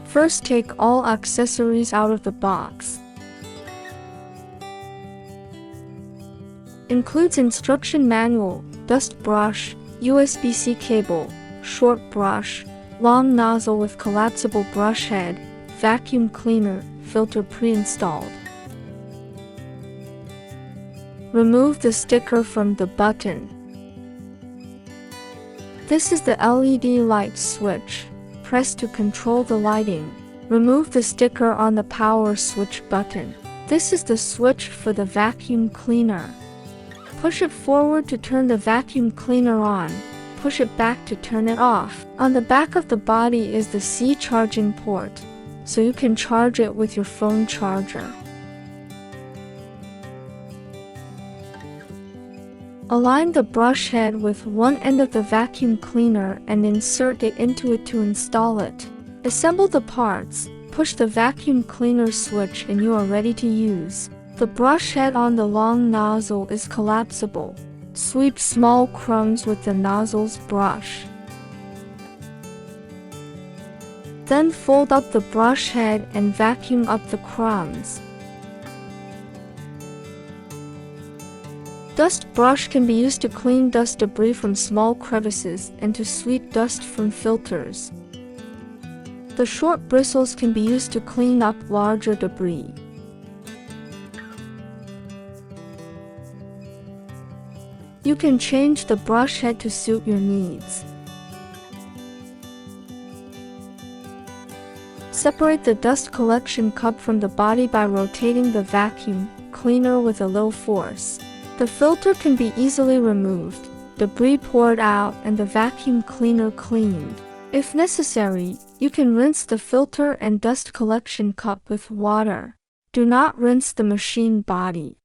First, take all accessories out of the box. Includes instruction manual, dust brush, USB-C cable, short brush, long nozzle with collapsible brush head, vacuum cleaner, filter pre-installed. Remove the sticker from the button. This is the LED light switch. Press to control the lighting. Remove the sticker on the power switch button. This is the switch for the vacuum cleaner. Push it forward to turn the vacuum cleaner on. Push it back to turn it off. On the back of the body is the C charging port, so you can charge it with your phone charger. Align the brush head with one end of the vacuum cleaner and insert it into it to install it. Assemble the parts, push the vacuum cleaner switch and you are ready to use. The brush head on the long nozzle is collapsible. Sweep small crumbs with the nozzle's brush. Then fold up the brush head and vacuum up the crumbs. Dust brush can be used to clean dust debris from small crevices and to sweep dust from filters. The short bristles can be used to clean up larger debris. You can change the brush head to suit your needs. Separate the dust collection cup from the body by rotating the vacuum cleaner with a little force. The filter can be easily removed, debris poured out, and the vacuum cleaner cleaned. If necessary, you can rinse the filter and dust collection cup with water. Do not rinse the machine body.